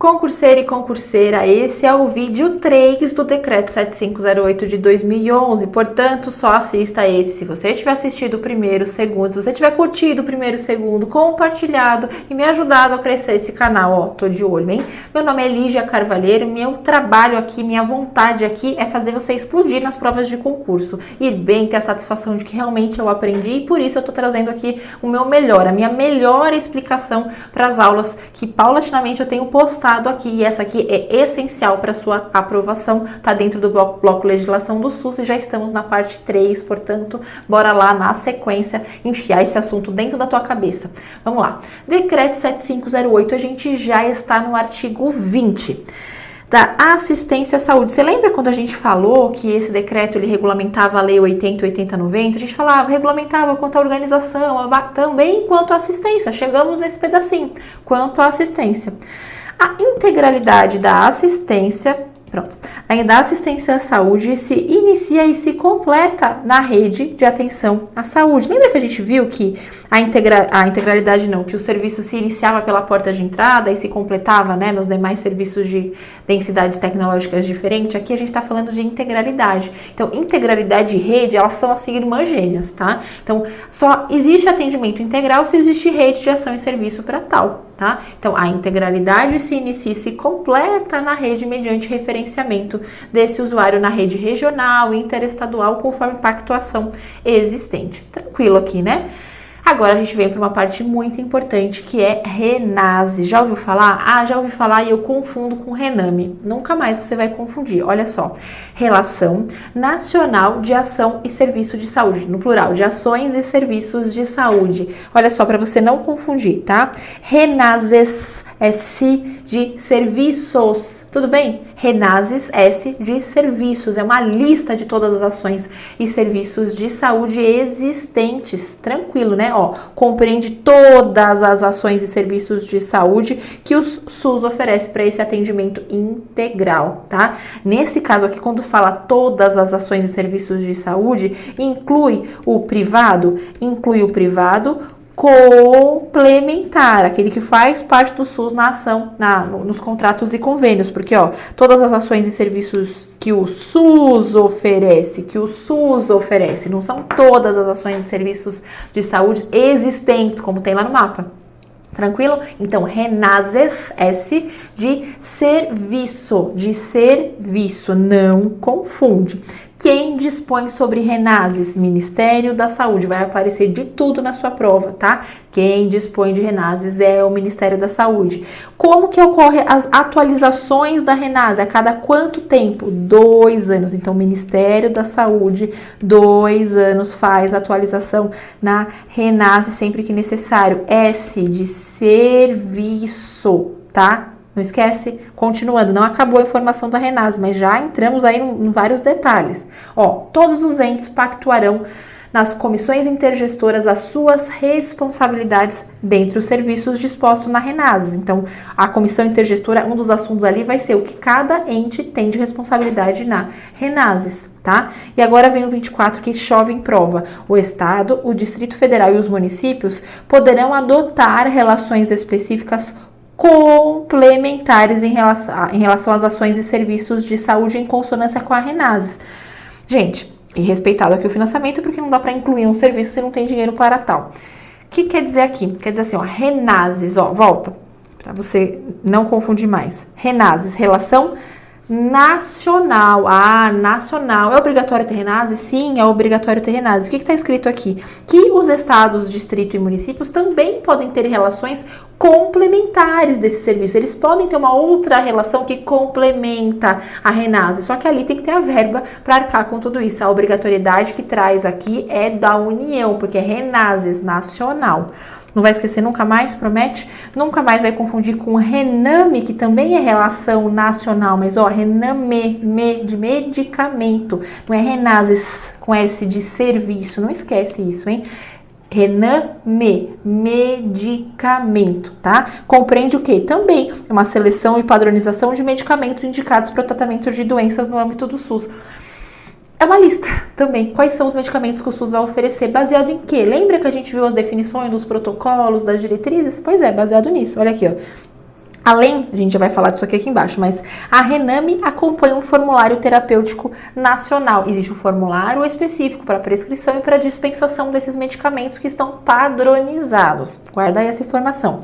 Concurseiro e concurseira, esse é o vídeo 3 do Decreto 7508 de 2011, portanto, só assista esse. Se você tiver assistido o primeiro, o segundo, se você tiver curtido o primeiro, o segundo, compartilhado e me ajudado a crescer esse canal, ó, tô de olho, hein? Meu nome é Lígia Carvalheiro, meu trabalho aqui, minha vontade aqui é fazer você explodir nas provas de concurso, ir bem, ter a satisfação de que realmente eu aprendi e por isso eu tô trazendo aqui o meu melhor, a minha melhor explicação para as aulas que paulatinamente eu tenho postado aqui, e essa aqui é essencial para sua aprovação, tá dentro do bloco Legislação do SUS e já estamos na parte 3, portanto, bora lá na sequência enfiar esse assunto dentro da tua cabeça. Vamos lá. Decreto 7508, a gente já está no artigo 20. Da assistência à saúde. Você lembra quando a gente falou que esse decreto ele regulamentava a lei 80 e 8090? A gente falava, regulamentava quanto à organização, também quanto à assistência. Chegamos nesse pedacinho, quanto à assistência. A integralidade da assistência, da assistência à saúde se inicia e se completa na rede de atenção à saúde. Lembra que a gente viu que que o serviço se iniciava pela porta de entrada e se completava, né, nos demais serviços de densidades tecnológicas diferentes? Aqui a gente está falando de integralidade. Então, integralidade e rede, elas são assim irmãs gêmeas, tá? Então, só existe atendimento integral se existe rede de ação e serviço para tal, tá? Então, a integralidade se inicia e se completa na rede mediante referenciamento desse usuário na rede regional, interestadual, conforme pactuação existente. Tranquilo aqui, né? Agora a gente vem para uma parte muito importante que é RENASE. Já ouviu falar? Ah, já ouvi falar e eu confundo com RENAME. Nunca mais você vai confundir. Olha só. Relação Nacional de Ação e Serviço de Saúde. No plural, de ações e serviços de saúde. Olha só, para você não confundir, tá? RENASES, S de serviços. Tudo bem? RENASES, S de serviços. É uma lista de todas as ações e serviços de saúde existentes. Tranquilo, né? Ó, compreende todas as ações e serviços de saúde que o SUS oferece para esse atendimento integral, tá? Nesse caso aqui, quando fala todas as ações e serviços de saúde, inclui o privado complementar, aquele que faz parte do SUS na ação, nos contratos e convênios, porque ó, todas as ações e serviços que o SUS oferece, não são todas as ações e serviços de saúde existentes, como tem lá no mapa. Tranquilo? Então, RENASES, S de serviço, não confunde. Quem dispõe sobre RENASES? Ministério da Saúde. Vai aparecer de tudo na sua prova, tá? Quem dispõe de RENASES é o Ministério da Saúde. Como que ocorre as atualizações da RENASES? A cada quanto tempo? 2 anos. Então, Ministério da Saúde, 2 anos faz atualização na RENASES sempre que necessário. S de serviço, tá? Não esquece, continuando, não acabou a informação da RENASES, mas já entramos aí em vários detalhes. Ó, todos os entes pactuarão nas comissões intergestoras as suas responsabilidades dentre os serviços dispostos na RENASES. Então, a comissão intergestora, um dos assuntos ali vai ser o que cada ente tem de responsabilidade na RENASES, tá? E agora vem o 24 que chove em prova. O Estado, o Distrito Federal e os municípios poderão adotar relações específicas complementares em relação às ações e serviços de saúde em consonância com a RENASES. Gente, e respeitado aqui o financiamento, porque não dá para incluir um serviço se não tem dinheiro para tal. O que quer dizer aqui? Quer dizer assim, ó, RENASES, ó, volta, para você não confundir mais. RENASES, relação nacional. Ah, nacional. É obrigatório ter RENASES? Sim, é obrigatório ter RENASES. O que está escrito aqui? Que os estados, distrito e municípios também podem ter relações complementares desse serviço. Eles podem ter uma outra relação que complementa a RENASES, só que ali tem que ter a verba para arcar com tudo isso. A obrigatoriedade que traz aqui é da União, porque é RENASES nacional. Não vai esquecer nunca mais, promete? Nunca mais vai confundir com RENAME, que também é relação nacional, mas ó, RENAME, de medicamento, não é RENASES com S de serviço, não esquece isso, hein? RENAME, medicamento, tá? Compreende o quê? Também é uma seleção e padronização de medicamentos indicados para o tratamento de doenças no âmbito do SUS. É uma lista também. Quais são os medicamentos que o SUS vai oferecer? Baseado em quê? Lembra que a gente viu as definições dos protocolos, das diretrizes? Pois é, baseado nisso. Olha aqui, ó. Além, a gente já vai falar disso aqui embaixo, mas a Rename acompanha um formulário terapêutico nacional. Existe um formulário específico para prescrição e para dispensação desses medicamentos que estão padronizados. Guarda aí essa informação.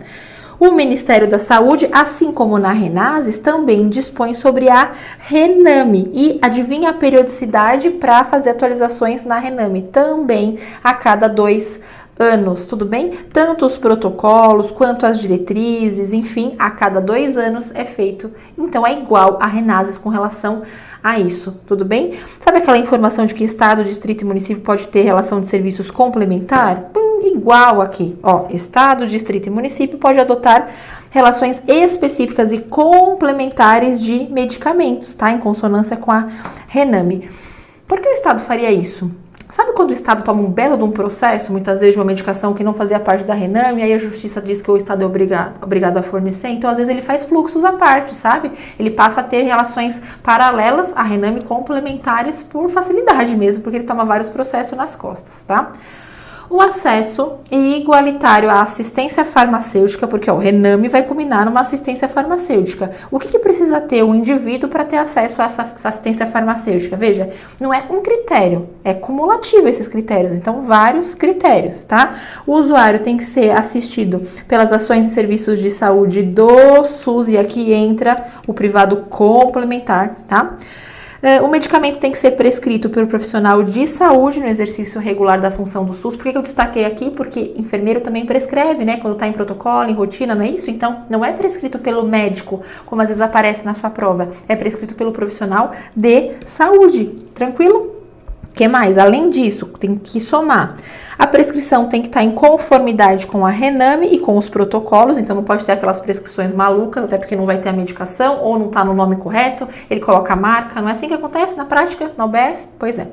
O Ministério da Saúde, assim como na Renases, também dispõe sobre a Rename. E adivinha a periodicidade para fazer atualizações na Rename? Também a cada 2 anos, tudo bem? Tanto os protocolos quanto as diretrizes, enfim, a cada 2 anos é feito. Então é igual a Renases com relação a isso, tudo bem? Sabe aquela informação de que estado, distrito e município pode ter relação de serviços complementar? Igual aqui, ó, estado, distrito e município pode adotar relações específicas e complementares de medicamentos, tá? Em consonância com a Rename. Por que o estado faria isso? Sabe quando o Estado toma um belo de um processo, muitas vezes de uma medicação que não fazia parte da Rename, e aí a Justiça diz que o Estado é obrigado a fornecer? Então, às vezes, ele faz fluxos à parte, sabe? Ele passa a ter relações paralelas à Rename, complementares por facilidade mesmo, porque ele toma vários processos nas costas, tá? O acesso igualitário à assistência farmacêutica, porque o Rename vai culminar numa assistência farmacêutica. O que precisa ter o indivíduo para ter acesso a essa assistência farmacêutica? Veja, não é um critério, é cumulativo esses critérios, então vários critérios, tá? O usuário tem que ser assistido pelas ações e serviços de saúde do SUS, e aqui entra o privado complementar, tá? O medicamento tem que ser prescrito pelo profissional de saúde no exercício regular da função do SUS. Por que eu destaquei aqui? Porque enfermeiro também prescreve, né? Quando está em protocolo, em rotina, não é isso? Então, não é prescrito pelo médico, como às vezes aparece na sua prova. É prescrito pelo profissional de saúde. Tranquilo? O que mais? Além disso, tem que somar. A prescrição tem que estar em conformidade com a Rename e com os protocolos, então não pode ter aquelas prescrições malucas, até porque não vai ter a medicação ou não está no nome correto, ele coloca a marca, não é assim que acontece na prática, na UBS? Pois é.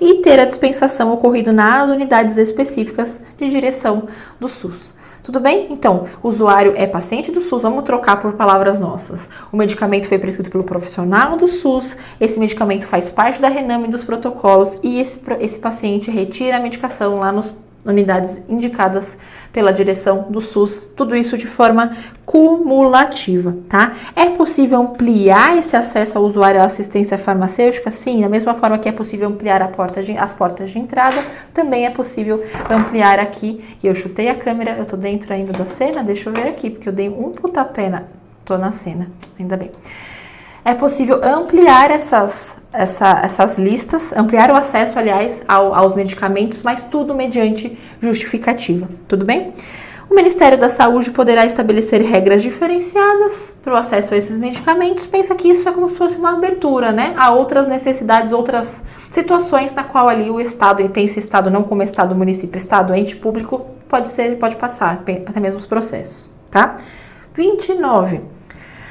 E ter a dispensação ocorrido nas unidades específicas de direção do SUS. Tudo bem? Então, o usuário é paciente do SUS, vamos trocar por palavras nossas. O medicamento foi prescrito pelo profissional do SUS, esse medicamento faz parte da Rename dos protocolos e esse paciente retira a medicação lá nas unidades indicadas pela direção do SUS, tudo isso de forma cumulativa, tá? É possível ampliar esse acesso ao usuário à assistência farmacêutica? Sim, da mesma forma que é possível ampliar as portas de entrada, também é possível ampliar aqui, e eu chutei a câmera, eu tô dentro ainda da cena, deixa eu ver aqui, porque eu dei um pontapé tô na cena, ainda bem. É possível ampliar essas listas, ampliar o acesso, aliás, aos medicamentos, mas tudo mediante justificativa, tudo bem? O Ministério da Saúde poderá estabelecer regras diferenciadas para o acesso a esses medicamentos. Pensa que isso é como se fosse uma abertura, né? A outras necessidades, outras situações na qual ali o Estado, e pensa Estado não como Estado, município, Estado, ente público, pode passar, até mesmo os processos, tá? 29.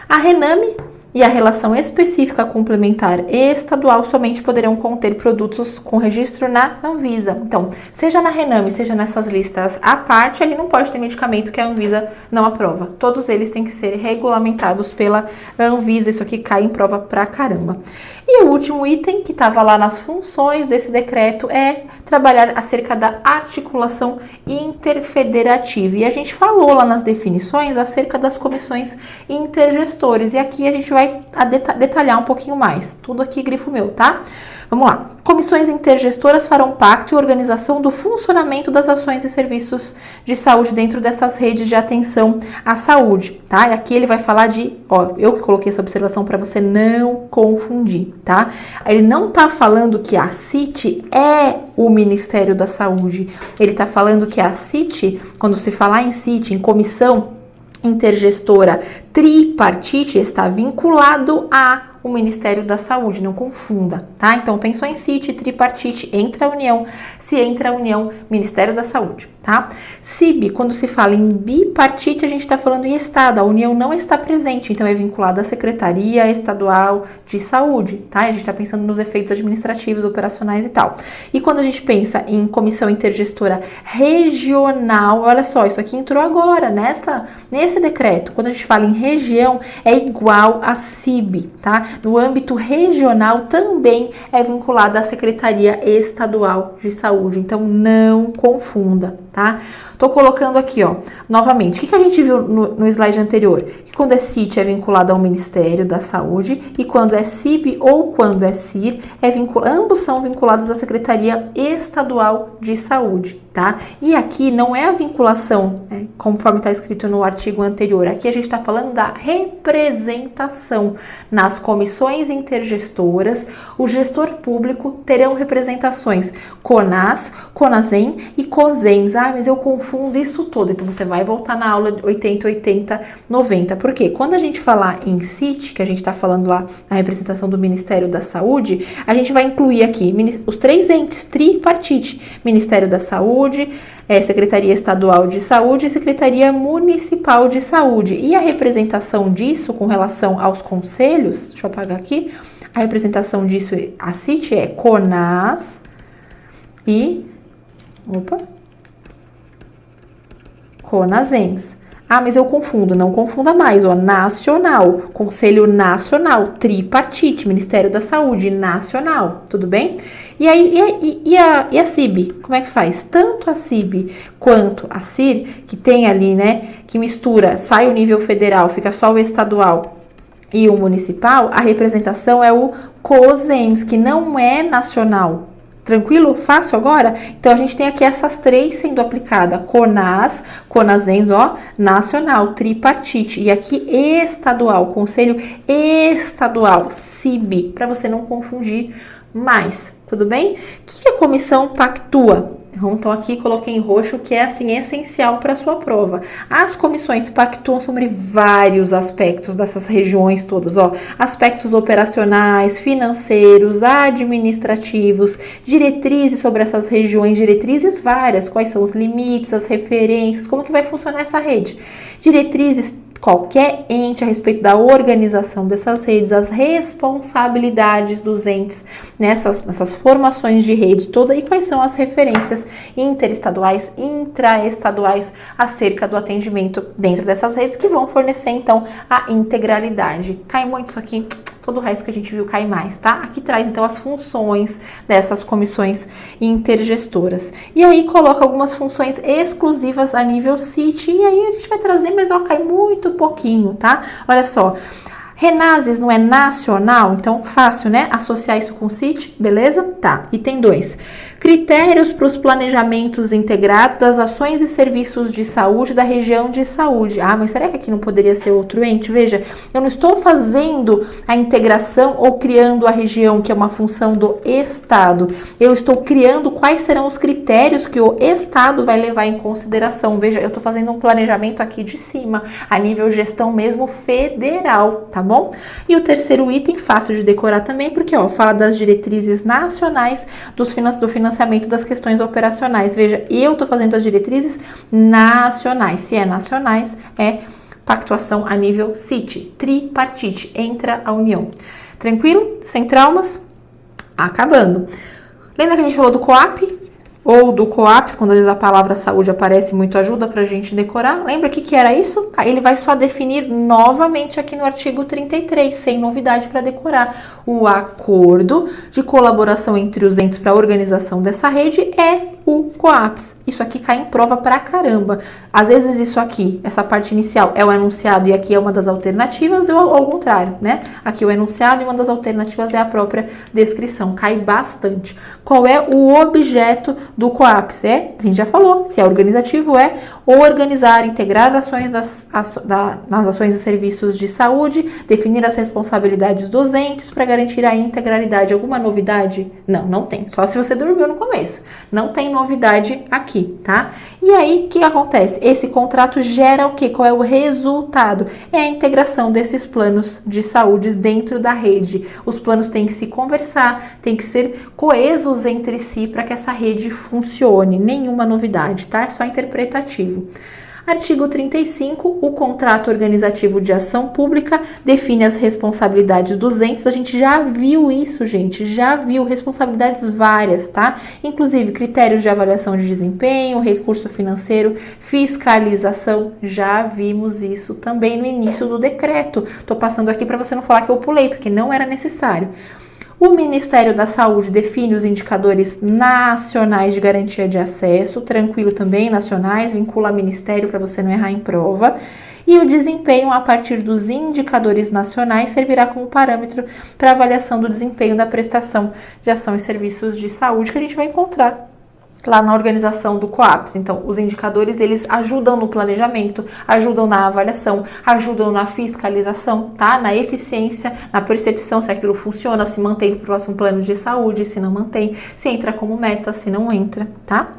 A Rename e a relação específica complementar estadual somente poderão conter produtos com registro na Anvisa. Então, seja na Rename, seja nessas listas à parte, ali não pode ter medicamento que a Anvisa não aprova. Todos eles têm que ser regulamentados pela Anvisa. Isso aqui cai em prova pra caramba. E o último item que estava lá nas funções desse decreto é trabalhar acerca da articulação interfederativa. E a gente falou lá nas definições acerca das comissões intergestores. E aqui a gente vai detalhar um pouquinho mais. Tudo aqui grifo meu, tá? Vamos lá. Comissões intergestoras farão pacto e organização do funcionamento das ações e serviços de saúde dentro dessas redes de atenção à saúde, tá? E aqui ele vai falar de, ó, eu que coloquei essa observação para você não confundir, tá? Ele não tá falando que a CIT é o Ministério da Saúde. Ele tá falando que a CIT, quando se falar em CIT, em comissão intergestora tripartite, está vinculado o Ministério da Saúde, não confunda, tá? Então, pensou em CIT, tripartite, entra a União, se entra a União, Ministério da Saúde, tá? CIB, quando se fala em bipartite, a gente está falando em Estado, a União não está presente, então é vinculada à Secretaria Estadual de Saúde, tá? E a gente está pensando nos efeitos administrativos, operacionais e tal. E quando a gente pensa em comissão intergestora regional, olha só, isso aqui entrou agora, nesse decreto, quando a gente fala em região, é igual a CIB, tá? No âmbito regional também é vinculada à Secretaria Estadual de Saúde, então não confunda, tá? tá? Tô colocando aqui, ó, novamente, o que a gente viu no slide anterior? Que quando é CIT é vinculado ao Ministério da Saúde e quando é CIB ou quando é CIR, ambos são vinculados à Secretaria Estadual de Saúde, tá? E aqui não é a vinculação, conforme está escrito no artigo anterior, aqui a gente está falando da representação. Nas comissões intergestoras, o gestor público terão representações CONAS, CONASEM e COSEMS. Ah, mas eu confundo isso todo. Então, você vai voltar na aula 80, 80, 90. Por quê? Quando a gente falar em CIT, que a gente está falando lá na representação do Ministério da Saúde, a gente vai incluir aqui os 3 entes tripartite: Ministério da Saúde, Secretaria Estadual de Saúde e Secretaria Municipal de Saúde. E a representação disso com relação aos conselhos, deixa eu apagar aqui, a representação disso, a CIT é CONAS e CONASEMS. Ah, mas eu confundo, não confunda mais, ó, nacional, Conselho Nacional, tripartite, Ministério da Saúde, nacional, tudo bem? E aí, e a CIB, como é que faz? Tanto a CIB quanto a CIR, que tem ali, né, que mistura, sai o nível federal, fica só o estadual e o municipal, a representação é o COSEMS, que não é nacional. Tranquilo? Fácil agora? Então, a gente tem aqui essas 3 sendo aplicadas. CONAS, CONASEMS, ó, nacional, tripartite. E aqui estadual, Conselho Estadual, CIB, para você não confundir mais. Tudo bem? O que a comissão pactua? Então, aqui coloquei em roxo que é, assim, essencial para a sua prova. As comissões pactuam sobre vários aspectos dessas regiões todas, ó. Aspectos operacionais, financeiros, administrativos, diretrizes sobre essas regiões, diretrizes várias. Quais são os limites, as referências, como que vai funcionar essa rede? Diretrizes, qualquer ente a respeito da organização dessas redes, as responsabilidades dos entes nessas formações de rede toda e quais são as referências interestaduais, intraestaduais acerca do atendimento dentro dessas redes que vão fornecer então a integralidade. Cai muito isso aqui. Todo o resto que a gente viu cai mais, tá? Aqui traz, então, as funções dessas comissões intergestoras. E aí, coloca algumas funções exclusivas a nível CIT. E aí, a gente vai trazer, mas ó, cai muito pouquinho, tá? Olha só. Renases não é nacional, então fácil, né? Associar isso com CIT, beleza? Tá, item 2. Critérios para os planejamentos integrados das ações e serviços de saúde da região de saúde. Ah, mas será que aqui não poderia ser outro ente? Veja, eu não estou fazendo a integração ou criando a região, que é uma função do Estado. Eu estou criando quais serão os critérios que o Estado vai levar em consideração. Veja, eu estou fazendo um planejamento aqui de cima, a nível gestão mesmo federal, tá bom? E o terceiro item, fácil de decorar também, porque ó, fala das diretrizes nacionais do financiamento das questões operacionais. Veja, eu estou fazendo as diretrizes nacionais. Se é nacionais, é pactuação a nível CIT, tripartite, entra a União. Tranquilo? Sem traumas? Acabando. Lembra que a gente falou do COAP? Ou do COAPS, quando às vezes a palavra saúde aparece, muito ajuda pra gente decorar. Lembra o que era isso? Aí ele vai só definir novamente aqui no artigo 33, sem novidade para decorar. O acordo de colaboração entre os entes para a organização dessa rede é o COAPS. Isso aqui cai em prova pra caramba. Às vezes isso aqui, essa parte inicial é o enunciado e aqui é uma das alternativas, ou ao contrário, né? Aqui o enunciado e uma das alternativas é a própria descrição. Cai bastante. Qual é o objeto do COAPS? A gente já falou, se é organizativo, é organizar, integrar ações nas ações e serviços de saúde, definir as responsabilidades dos entes para garantir a integralidade. Alguma novidade? Não, não tem. Só se você dormiu no começo. Não tem novidade aqui, tá? E aí, o que acontece? Esse contrato gera o quê? Qual é o resultado? É a integração desses planos de saúde dentro da rede. Os planos têm que se conversar, têm que ser coesos entre si para que essa rede funcione. Nenhuma novidade, tá? É só interpretativo. Artigo 35, o contrato organizativo de ação pública define as responsabilidades dos entes. A gente já viu isso, gente, já viu responsabilidades várias, tá? Inclusive critérios de avaliação de desempenho, recurso financeiro, fiscalização, já vimos isso também no início do decreto. Tô passando aqui para você não falar que eu pulei, porque não era necessário. O Ministério da Saúde define os indicadores nacionais de garantia de acesso, tranquilo também, nacionais, vincula a Ministério para você não errar em prova. E o desempenho a partir dos indicadores nacionais servirá como parâmetro para avaliação do desempenho da prestação de ação e serviços de saúde que a gente vai encontrar lá na organização do COAPS. Então, os indicadores, eles ajudam no planejamento, ajudam na avaliação, ajudam na fiscalização, tá? Na eficiência, na percepção se aquilo funciona, se mantém no próximo plano de saúde, se não mantém, se entra como meta, se não entra, tá?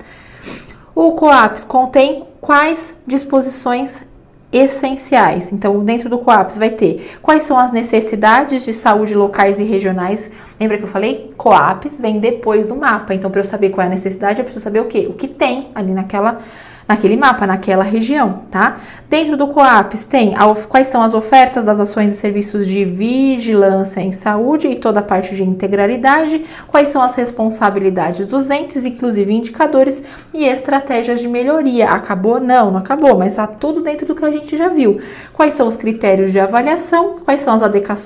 O COAPS contém quais disposições essenciais? Então, dentro do COAPS vai ter quais são as necessidades de saúde locais e regionais. Lembra que eu falei? COAPS vem depois do mapa. Então, para eu saber qual é a necessidade, eu preciso saber o quê? O que tem ali naquele mapa, naquela região, tá? Dentro do COAPS tem quais são as ofertas das ações e serviços de vigilância em saúde e toda a parte de integralidade, quais são as responsabilidades dos entes, inclusive indicadores e estratégias de melhoria. Acabou? Não, não acabou, mas tá tudo dentro do que a gente já viu. Quais são os critérios de avaliação, quais são as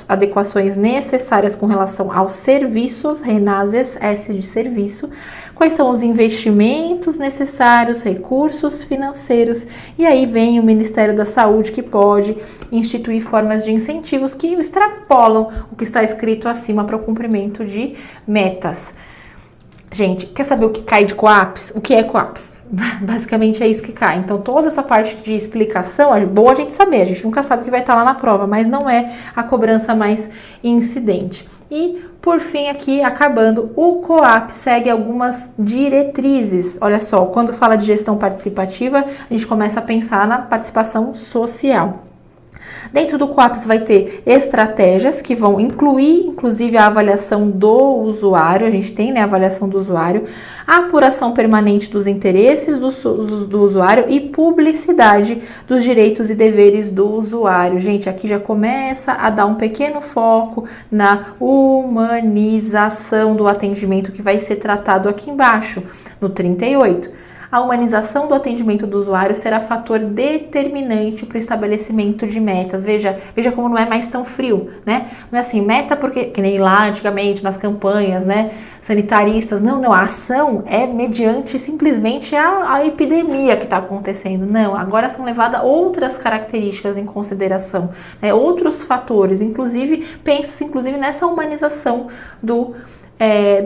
adequações necessárias com relação aos serviços, RENASES, S de serviço, quais são os investimentos necessários, recursos financeiros, e aí vem o Ministério da Saúde que pode instituir formas de incentivos que extrapolam o que está escrito acima para o cumprimento de metas. Gente, quer saber o que cai de COAPS? O que é COAPS? Basicamente é isso que cai. Então, toda essa parte de explicação é boa a gente saber. A gente nunca sabe o que vai estar lá na prova, mas não é a cobrança mais incidente. E, por fim, aqui, acabando, o COAPS segue algumas diretrizes. Olha só, quando fala de gestão participativa, a gente começa a pensar na participação social. Dentro do COAPS vai ter estratégias que vão incluir, inclusive, a avaliação do usuário, a gente tem, né, a avaliação do usuário, a apuração permanente dos interesses do usuário e publicidade dos direitos e deveres do usuário. Gente, aqui já começa a dar um pequeno foco na humanização do atendimento que vai ser tratado aqui embaixo, no 38. A humanização do atendimento do usuário será fator determinante para o estabelecimento de metas. Veja como não é mais tão frio, né? Não é assim, meta porque, que nem lá antigamente, nas campanhas, né, sanitaristas. Não, a ação é mediante simplesmente a epidemia que está acontecendo. Não, agora são levadas outras características em consideração, né, outros fatores. Inclusive, pensa-se nessa humanização do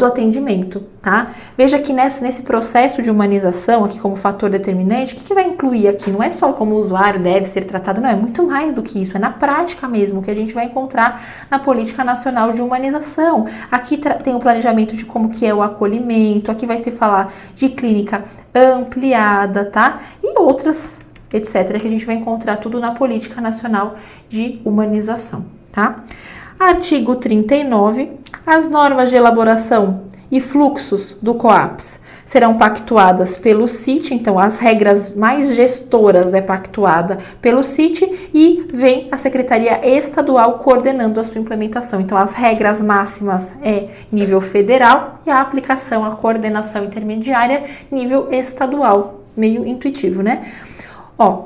atendimento, tá? Veja que nesse processo de humanização, aqui como fator determinante, o que vai incluir aqui? Não é só como o usuário deve ser tratado, não, é muito mais do que isso, é na prática mesmo que a gente vai encontrar na Política Nacional de Humanização. Aqui tem o planejamento de como que é o acolhimento, aqui vai se falar de clínica ampliada, tá? E outras, etc., que a gente vai encontrar tudo na Política Nacional de Humanização, tá? Artigo 39. As normas de elaboração e fluxos do COAPS serão pactuadas pelo CIT, então as regras mais gestoras é pactuada pelo CIT e vem a Secretaria Estadual coordenando a sua implementação. Então as regras máximas é nível federal e a aplicação, a coordenação intermediária nível estadual. Meio intuitivo, né?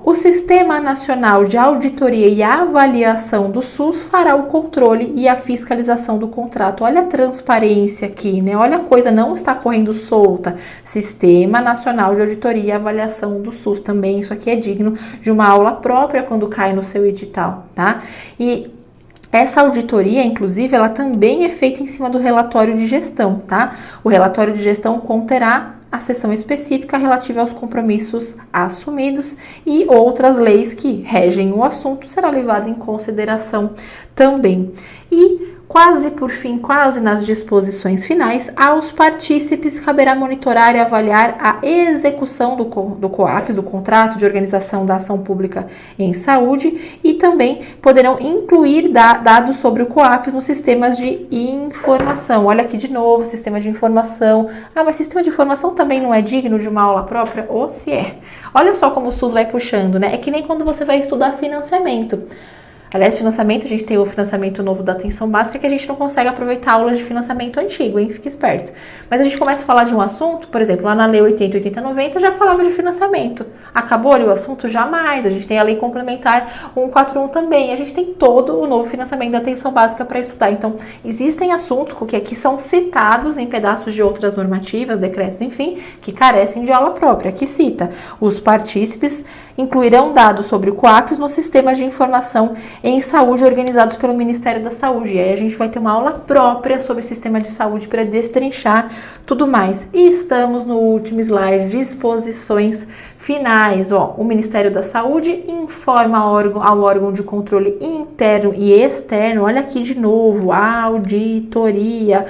O Sistema Nacional de Auditoria e Avaliação do SUS fará o controle e a fiscalização do contrato. Olha a transparência aqui, né? Olha a coisa, não está correndo solta. Sistema Nacional de Auditoria e Avaliação do SUS. Também isso aqui é digno de uma aula própria quando cai no seu edital, tá? E essa auditoria, inclusive, ela também é feita em cima do relatório de gestão, tá? O relatório de gestão conterá a seção específica relativa aos compromissos assumidos e outras leis que regem o assunto será levada em consideração também. E quase por fim, quase nas disposições finais, aos partícipes caberá monitorar e avaliar a execução do COAPS, do Contrato de Organização da Ação Pública em Saúde, e também poderão incluir dados sobre o COAPS nos sistemas de informação. Olha aqui de novo, sistema de informação. Mas sistema de informação também não é digno de uma aula própria? Ou se é. Olha só como o SUS vai puxando, né? É que nem quando você vai estudar financiamento. Aliás, financiamento, a gente tem o financiamento novo da atenção básica que a gente não consegue aproveitar aulas de financiamento antigo, hein? Fique esperto. Mas a gente começa a falar de um assunto, por exemplo, lá na Lei 80, 80, 90 já falava de financiamento. Acabou ali o assunto? Jamais. A gente tem a Lei Complementar 141 também. A gente tem todo o novo financiamento da atenção básica para estudar. Então, existem assuntos que aqui são citados em pedaços de outras normativas, decretos, enfim, que carecem de aula própria. Aqui cita: os partícipes incluirão dados sobre o COAPS no sistema de informação em saúde organizados pelo Ministério da Saúde. E aí a gente vai ter uma aula própria sobre sistema de saúde para destrinchar tudo mais. E estamos no último slide, disposições finais. Ó, o Ministério da Saúde informa ao órgão de controle interno e externo, olha aqui de novo, auditoria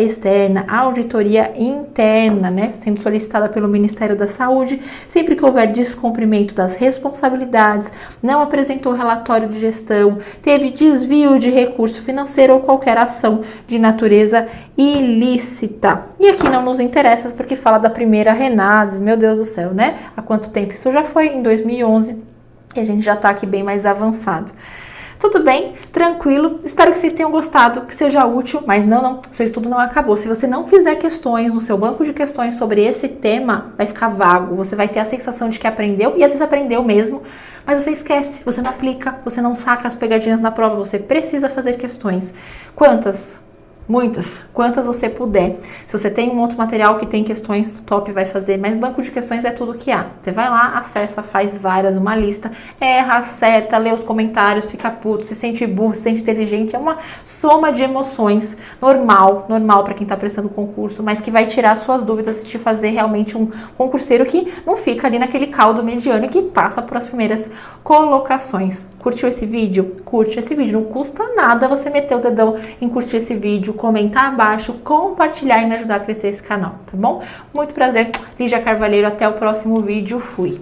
externa, auditoria interna, né, sendo solicitada pelo Ministério da Saúde, sempre que houver descumprimento das responsabilidades, não apresentou relatório de gestão, teve desvio de recurso financeiro ou qualquer ação de natureza ilícita. E aqui não nos interessa porque fala da primeira Renases, meu Deus do céu, né? Há quanto tempo isso já foi? Em 2011, e a gente já tá aqui bem mais avançado. Tudo bem, tranquilo, espero que vocês tenham gostado, que seja útil, mas não, seu estudo não acabou. Se você não fizer questões no seu banco de questões sobre esse tema, vai ficar vago, você vai ter a sensação de que aprendeu, e às vezes aprendeu mesmo, mas você esquece, você não aplica, você não saca as pegadinhas na prova, você precisa fazer questões. Quantas? Muitas, quantas você puder. Se você tem um outro material que tem questões, top, vai fazer, mas banco de questões é tudo que há. Você vai lá, acessa, faz várias, uma lista, erra, acerta, lê os comentários, fica puto, se sente burro, se sente inteligente, é uma soma de emoções, normal para quem tá prestando concurso, mas que vai tirar suas dúvidas e te fazer realmente um concurseiro que não fica ali naquele caldo mediano e que passa por as primeiras colocações. Curtiu esse vídeo? Curte esse vídeo, não custa nada você meter o dedão em curtir esse vídeo, comentar abaixo, compartilhar e me ajudar a crescer esse canal, tá bom? Muito prazer, Lígia Carvalheiro, até o próximo vídeo, fui!